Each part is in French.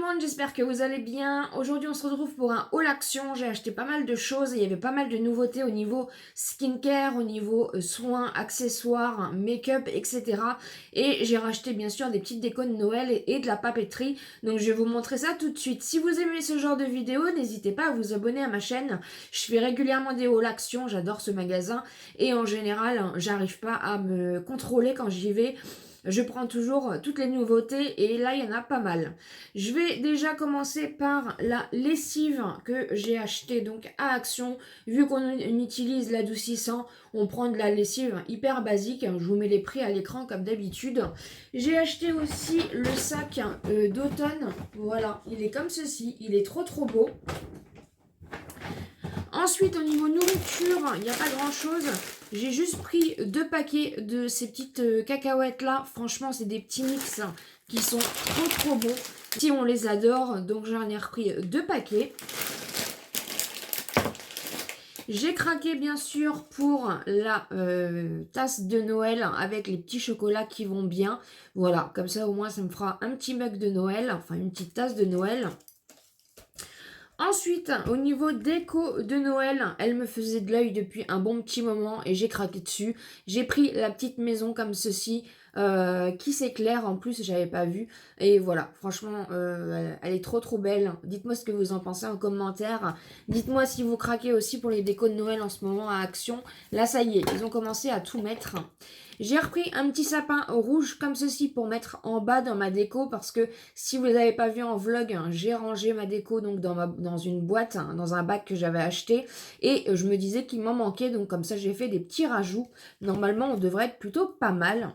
monde, j'espère que vous allez bien. Aujourd'hui on se retrouve pour un haul action. J'ai acheté pas mal de choses et il y avait pas mal de nouveautés au niveau skincare, au niveau soins, accessoires, make-up, etc. Et j'ai racheté bien sûr des petites décos de Noël et de la papeterie. Donc je vais vous montrer ça tout de suite. Si vous aimez ce genre de vidéo, n'hésitez pas à vous abonner à ma chaîne. Je fais régulièrement des haul action, j'adore ce magasin. Et en général, j'arrive pas à me contrôler quand j'y vais. Je prends toujours toutes les nouveautés et là il y en a pas mal. Je vais déjà commencer par la lessive que j'ai achetée donc à Action. Vu qu'on utilise l'adoucissant, on prend de la lessive hyper basique. Je vous mets les prix à l'écran comme d'habitude. J'ai acheté aussi le sac d'automne. Voilà, il est comme ceci. Il est trop beau. Ensuite, au niveau nourriture, il n'y a pas grand chose. J'ai juste pris 2 paquets de ces petites cacahuètes là. Franchement, c'est des petits mix qui sont trop bons. Si on les adore, donc j'en ai repris 2 paquets. J'ai craqué bien sûr pour la tasse de Noël avec les petits chocolats qui vont bien. Voilà, comme ça au moins ça me fera un petit mug de Noël, enfin une petite tasse de Noël. Ensuite, au niveau déco de Noël, elle me faisait de l'œil depuis un bon petit moment et j'ai craqué dessus. J'ai pris la petite maison comme ceci, qui s'éclaire en plus, j'avais pas vu. Et voilà, franchement, elle est trop belle. Dites-moi ce que vous en pensez en commentaire. Dites-moi si vous craquez aussi pour les décos de Noël en ce moment à Action. Là, ça y est, ils ont commencé à tout mettre. J'ai repris un petit sapin rouge comme ceci pour mettre en bas dans ma déco parce que si vous ne l'avez pas vu en vlog, j'ai rangé ma déco donc dans une boîte, dans un bac que j'avais acheté et je me disais qu'il m'en manquait, donc comme ça j'ai fait des petits rajouts. Normalement on devrait être plutôt pas mal.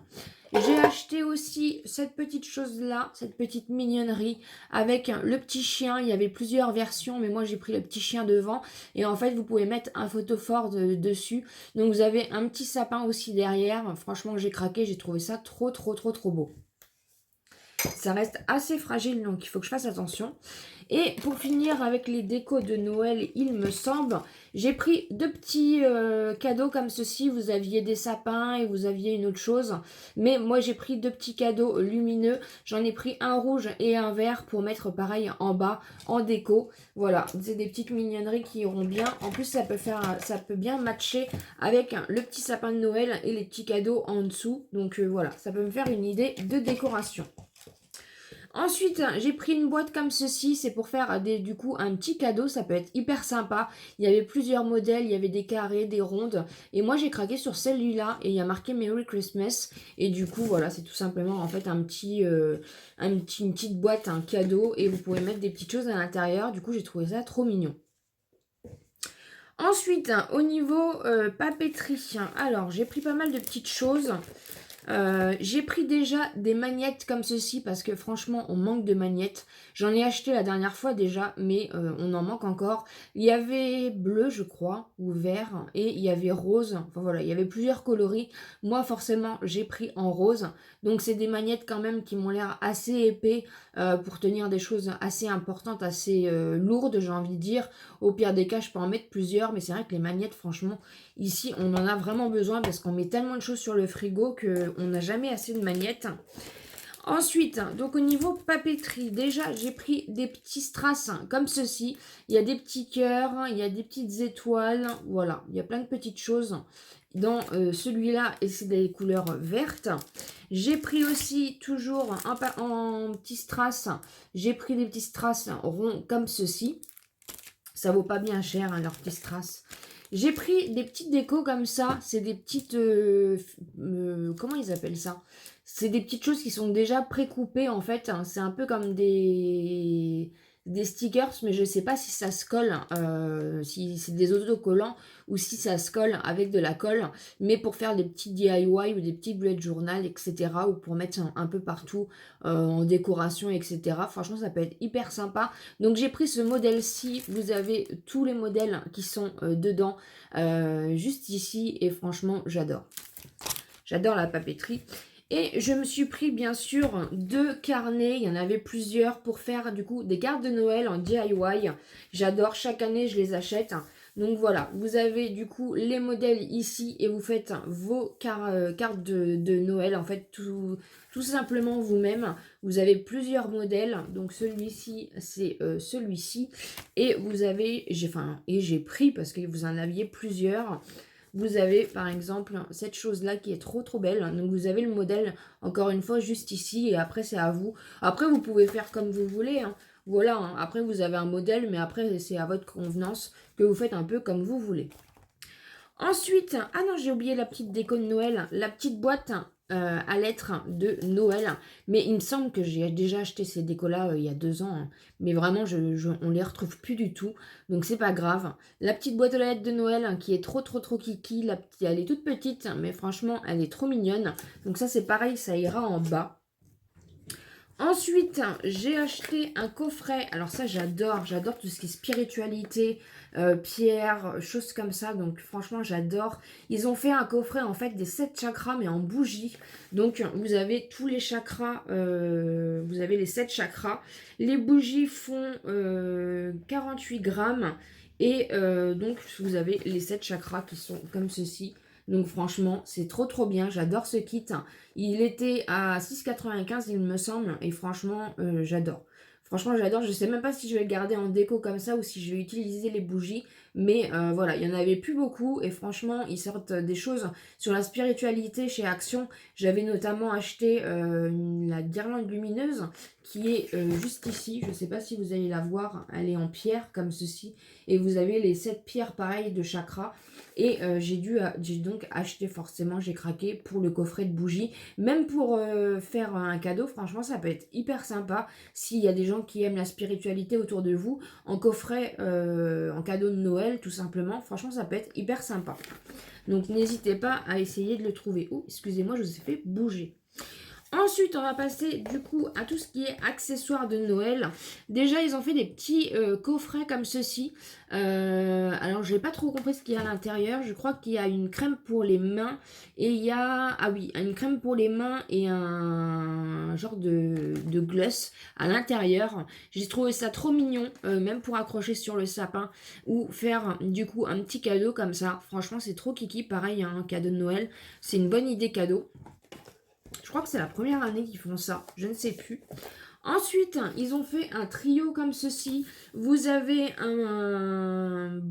J'ai acheté aussi cette petite chose-là, cette petite mignonnerie avec le petit chien. Il y avait plusieurs versions, mais moi j'ai pris le petit chien devant. Et en fait, vous pouvez mettre un photophore dessus. Donc vous avez un petit sapin aussi derrière. Franchement, j'ai craqué, j'ai trouvé ça trop beau. Ça reste assez fragile, donc il faut que je fasse attention. Et pour finir avec les décos de Noël, il me semble, j'ai pris 2 petits cadeaux comme ceci. Vous aviez des sapins et vous aviez une autre chose. Mais moi, j'ai pris 2 petits cadeaux lumineux. J'en ai pris un rouge et un vert pour mettre pareil en bas, en déco. Voilà, c'est des petites mignonneries qui iront bien. En plus, ça peut bien matcher avec le petit sapin de Noël et les petits cadeaux en dessous. Donc voilà, ça peut me faire une idée de décoration. Ensuite, j'ai pris une boîte comme ceci, c'est pour faire du coup un petit cadeau, ça peut être hyper sympa. Il y avait plusieurs modèles, il y avait des carrés, des rondes. Et moi j'ai craqué sur celui-là et il y a marqué Merry Christmas. Et du coup voilà, c'est tout simplement en fait une petite boîte, un cadeau. Et vous pouvez mettre des petites choses à l'intérieur. Du coup j'ai trouvé ça trop mignon. Ensuite, au niveau papeterie, alors j'ai pris pas mal de petites choses. J'ai pris déjà des magnettes comme ceci parce que franchement on manque de magnettes. J'en ai acheté la dernière fois déjà mais on en manque encore. Il y avait bleu je crois ou vert et il y avait rose. Enfin voilà, il y avait plusieurs coloris. Moi forcément j'ai pris en rose. Donc c'est des magnettes quand même qui m'ont l'air assez épais pour tenir des choses assez importantes, assez lourdes j'ai envie de dire. Au pire des cas je peux en mettre plusieurs mais c'est vrai que les magnettes franchement ici on en a vraiment besoin parce qu'on met tellement de choses sur le frigo qu'on n'a jamais assez de magnettes. Ensuite, donc au niveau papeterie, déjà j'ai pris des petits strass comme ceci. Il y a des petits cœurs, il y a des petites étoiles, voilà, il y a plein de petites choses dans celui-là et c'est des couleurs vertes. J'ai pris aussi toujours en petits strass, j'ai pris des petits strass ronds comme ceci. Ça vaut pas bien cher hein, leurs petits strass. J'ai pris des petites décos comme ça. C'est des petites... comment ils appellent ça? C'est des petites choses qui sont déjà pré-coupées en fait. C'est un peu comme des stickers, mais je sais pas si ça se colle, si c'est des autocollants ou si ça se colle avec de la colle. Mais pour faire des petits DIY ou des petits bullet journal, etc. ou pour mettre un peu partout en décoration, etc. Franchement, ça peut être hyper sympa. Donc j'ai pris ce modèle-ci. Vous avez tous les modèles qui sont dedans, juste ici. Et franchement, j'adore. J'adore la papeterie. Et je me suis pris bien sûr 2 carnets, il y en avait plusieurs pour faire du coup des cartes de Noël en DIY. J'adore, chaque année je les achète. Donc voilà, vous avez du coup les modèles ici et vous faites vos cartes de Noël, en fait tout simplement vous-même. Vous avez plusieurs modèles, donc celui-ci c'est celui-ci et vous avez, j'ai pris parce que vous en aviez plusieurs. Vous avez par exemple cette chose-là qui est trop belle. Donc vous avez le modèle encore une fois juste ici et après c'est à vous. Après vous pouvez faire comme vous voulez, hein. Voilà, hein. Après vous avez un modèle mais après c'est à votre convenance que vous faites un peu comme vous voulez. Ensuite, ah non j'ai oublié la petite déco de Noël, la petite boîte à lettres de Noël. Mais il me semble que j'ai déjà acheté ces décos-là il y a 2 ans. Hein. Mais vraiment, on les retrouve plus du tout. Donc c'est pas grave. La petite boîte aux lettres de Noël qui est trop kiki. Elle est toute petite, mais franchement, elle est trop mignonne. Donc ça c'est pareil, ça ira en bas. Ensuite, j'ai acheté un coffret. Alors ça, j'adore tout ce qui est spiritualité, pierre, choses comme ça. Donc franchement, j'adore. Ils ont fait un coffret en fait des 7 chakras, mais en bougie. Donc vous avez tous les chakras, vous avez les 7 chakras. Les bougies font 48 grammes. Et donc vous avez les 7 chakras qui sont comme ceci. Donc franchement, c'est trop bien. J'adore ce kit. Il était à 6,95 il me semble. Et franchement, j'adore. Franchement, j'adore. Je sais même pas si je vais le garder en déco comme ça ou si je vais utiliser les bougies. Mais voilà, il y en avait plus beaucoup. Et franchement, ils sortent des choses sur la spiritualité chez Action. J'avais notamment acheté la guirlande lumineuse qui est juste ici. Je sais pas si vous allez la voir. Elle est en pierre comme ceci. Et vous avez les 7 pierres pareilles de chakra. Et j'ai donc acheté forcément, j'ai craqué pour le coffret de bougies. Même pour faire un cadeau, franchement, ça peut être hyper sympa. S'il y a des gens qui aiment la spiritualité autour de vous, en coffret, en cadeau de Noël, tout simplement, franchement, ça peut être hyper sympa. Donc, n'hésitez pas à essayer de le trouver. Oh, excusez-moi, je vous ai fait bouger. Ensuite, on va passer du coup à tout ce qui est accessoires de Noël. Déjà, ils ont fait des petits coffrets comme ceci. Alors, je n'ai pas trop compris ce qu'il y a à l'intérieur. Je crois qu'il y a une crème pour les mains. Et il y a, ah oui, une crème pour les mains et un genre de gloss à l'intérieur. J'ai trouvé ça trop mignon, même pour accrocher sur le sapin ou faire du coup un petit cadeau comme ça. Franchement, c'est trop kiki. Pareil, hein, un cadeau de Noël. C'est une bonne idée cadeau. Je crois que c'est la première année qu'ils font ça, je ne sais plus. Ensuite, ils ont fait un trio comme ceci. Vous avez un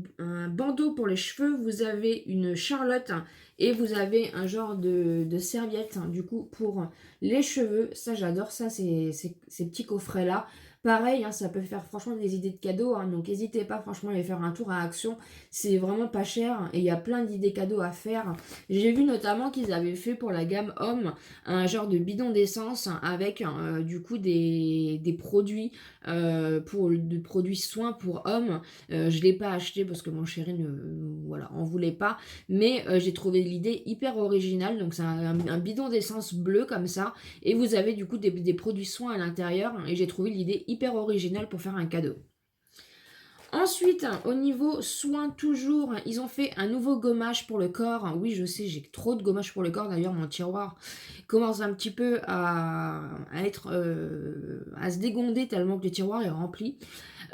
bandeau pour les cheveux, vous avez une charlotte et vous avez un genre de serviette du coup pour les cheveux. Ça, j'adore ça, ces petits coffrets-là. Pareil, hein, ça peut faire franchement des idées de cadeaux, hein, donc n'hésitez pas franchement à aller faire un tour à Action. C'est vraiment pas cher et il y a plein d'idées cadeaux à faire. J'ai vu notamment qu'ils avaient fait pour la gamme homme un genre de bidon d'essence avec du coup des produits de produits soins pour hommes. Je l'ai pas acheté parce que mon chéri en voulait pas, mais j'ai trouvé l'idée hyper originale. Donc c'est un bidon d'essence bleu comme ça et vous avez du coup des produits soins à l'intérieur et j'ai trouvé l'idée hyper originale pour faire un cadeau. Ensuite, au niveau soins, toujours, ils ont fait un nouveau gommage pour le corps. Oui, je sais, j'ai trop de gommage pour le corps. D'ailleurs, mon tiroir commence un petit peu à se dégonder tellement que le tiroir est rempli.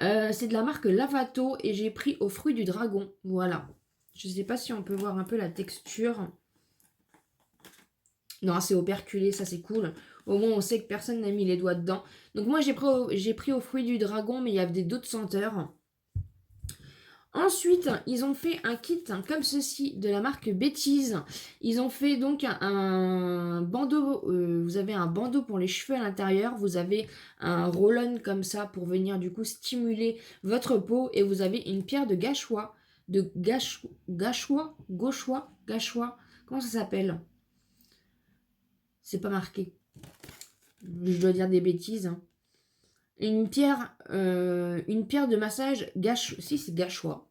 C'est de la marque Lavato et j'ai pris aux fruits du dragon. Voilà. Je ne sais pas si on peut voir un peu la texture. Non, c'est operculé, ça c'est cool. Au moins, on sait que personne n'a mis les doigts dedans. Donc moi, j'ai pris aux fruits du dragon, mais il y avait d'autres senteurs. Ensuite, ils ont fait un kit comme ceci de la marque Bêtise. Ils ont fait donc un bandeau, vous avez un bandeau pour les cheveux à l'intérieur, vous avez un roll-on comme ça pour venir du coup stimuler votre peau et vous avez une pierre de gauchois, gauchois, comment ça s'appelle? C'est pas marqué. Je dois dire des bêtises. Hein. Une pierre de massage si c'est gacha.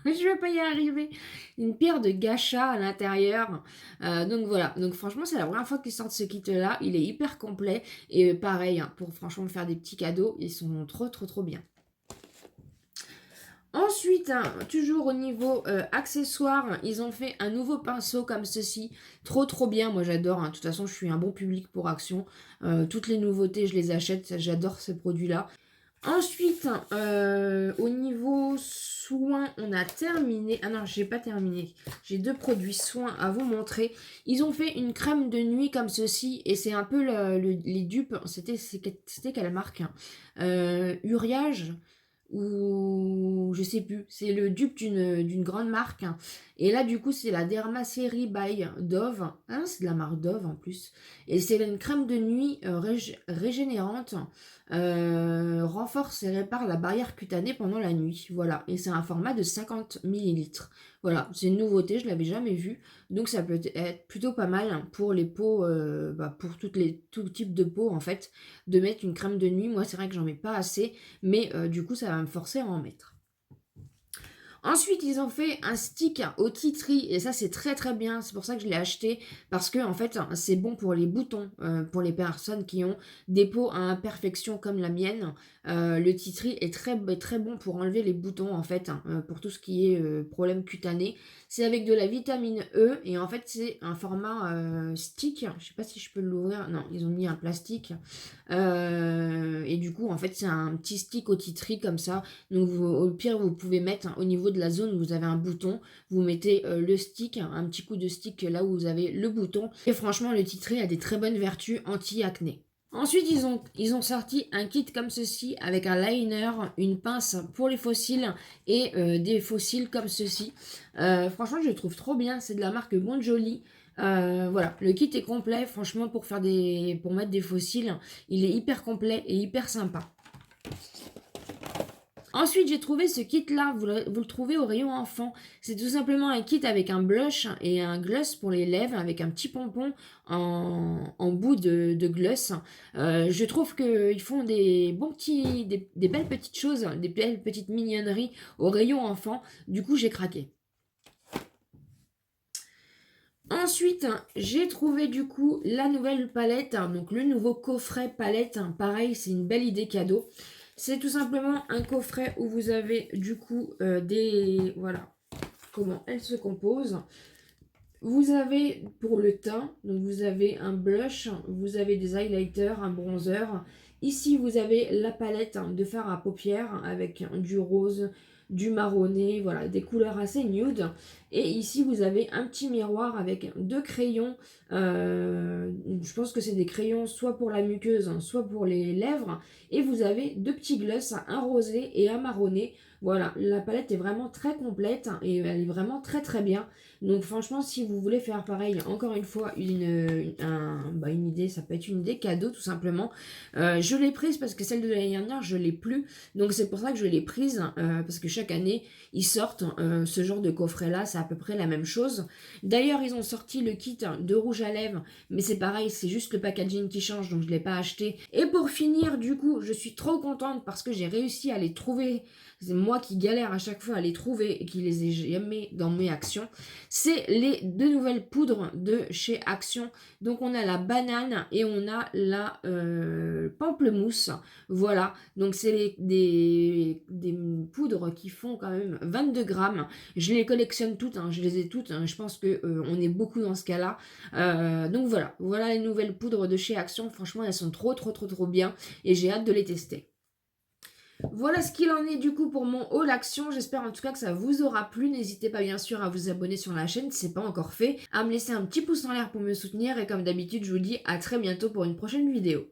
Je vais pas y arriver. Une pierre de gacha à l'intérieur. Donc voilà. Donc franchement, c'est la première fois qu'ils sortent ce kit-là. Il est hyper complet. Et pareil, hein, pour franchement faire des petits cadeaux, ils sont trop bien. Ensuite, hein, toujours au niveau accessoires, ils ont fait un nouveau pinceau comme ceci. Trop bien, moi j'adore. Hein. De toute façon, je suis un bon public pour Action. Toutes les nouveautés, je les achète. J'adore ces produits-là. Ensuite, au niveau soins, on a terminé. Ah non, j'ai pas terminé. J'ai 2 produits soins à vous montrer. Ils ont fait une crème de nuit comme ceci et c'est un peu les dupes. C'était quelle marque, hein? Uriage ou je sais plus. C'est le dupe d'une grande marque, hein. Et là, du coup, c'est la Dermasérie by Dove. Ah non, c'est de la marque Dove en plus. Et c'est une crème de nuit régénérante, renforce et répare la barrière cutanée pendant la nuit. Voilà, et c'est un format de 50 millilitres. Voilà, c'est une nouveauté, je l'avais jamais vue. Donc ça peut être plutôt pas mal pour les peaux, pour tout type de peau en fait, de mettre une crème de nuit. Moi, c'est vrai que j'en mets pas assez, mais du coup, ça va me forcer à en mettre. Ensuite, ils ont fait un stick au tea tree et ça c'est très très bien. C'est pour ça que je l'ai acheté parce que en fait c'est bon pour les boutons, pour les personnes qui ont des peaux à imperfection comme la mienne. Le tea tree est très bon pour enlever les boutons en fait, pour tout ce qui est problème cutané. C'est avec de la vitamine E et en fait c'est un format stick. Je sais pas si je peux l'ouvrir. Non, ils ont mis un plastique. Et du coup en fait c'est un petit stick au tea tree comme ça. Donc au pire, vous pouvez mettre, hein, au niveau de la zone où vous avez un bouton, vous mettez le stick, un petit coup de stick là où vous avez le bouton. Et franchement, le titré a des très bonnes vertus anti-acné. Ensuite, ils ont sorti un kit comme ceci avec un liner, une pince pour les fossiles et des fossiles comme ceci. Franchement, je le trouve trop bien. C'est de la marque Bon Joli. Voilà, le kit est complet. Franchement, pour mettre des fossiles, il est hyper complet et hyper sympa. Ensuite, j'ai trouvé ce kit-là, vous le trouvez au rayon enfant. C'est tout simplement un kit avec un blush et un gloss pour les lèvres, avec un petit pompon en bout de gloss. Je trouve qu'ils font des belles petites choses, des belles petites mignonneries au rayon enfant. Du coup, j'ai craqué. Ensuite, j'ai trouvé du coup la nouvelle palette, donc le nouveau coffret palette. Pareil, c'est une belle idée cadeau. C'est tout simplement un coffret où vous avez du coup Voilà comment elle se compose. Vous avez pour le teint, donc vous avez un blush, vous avez des highlighters, un bronzer. Ici, vous avez la palette de fard à paupières avec du rose, du marronné, voilà, des couleurs assez nude. Et ici, vous avez un petit miroir avec 2 crayons. Je pense que c'est des crayons soit pour la muqueuse, soit pour les lèvres. Et vous avez 2 petits gloss, un rosé et un marronné. Voilà, la palette est vraiment très complète et elle est vraiment très très bien. Donc franchement, si vous voulez faire pareil, encore une fois, une idée, ça peut être une idée cadeau tout simplement. Je l'ai prise parce que celle de l'année dernière, je l'ai plus. Donc c'est pour ça que je l'ai prise, parce que chaque année, ils sortent ce genre de coffret-là, c'est à peu près la même chose. D'ailleurs, ils ont sorti le kit de rouge à lèvres, mais c'est pareil, c'est juste le packaging qui change, donc je ne l'ai pas acheté. Et pour finir, du coup, je suis trop contente parce que j'ai réussi à les trouver. C'est moi qui galère à chaque fois à les trouver et qui les ai jamais dans mes actions. C'est les 2 nouvelles poudres de chez Action. Donc on a la banane et on a la pamplemousse. Voilà, donc c'est des poudres qui font quand même 22 grammes. Je les collectionne toutes, hein, je les ai toutes. Hein, je pense qu'on est beaucoup dans ce cas-là. Donc voilà les nouvelles poudres de chez Action. Franchement, elles sont trop bien et j'ai hâte de les tester. Voilà ce qu'il en est du coup pour mon haul action. J'espère en tout cas que ça vous aura plu. N'hésitez pas bien sûr à vous abonner sur la chaîne si ce n'est pas encore fait, à me laisser un petit pouce en l'air pour me soutenir et comme d'habitude je vous dis à très bientôt pour une prochaine vidéo.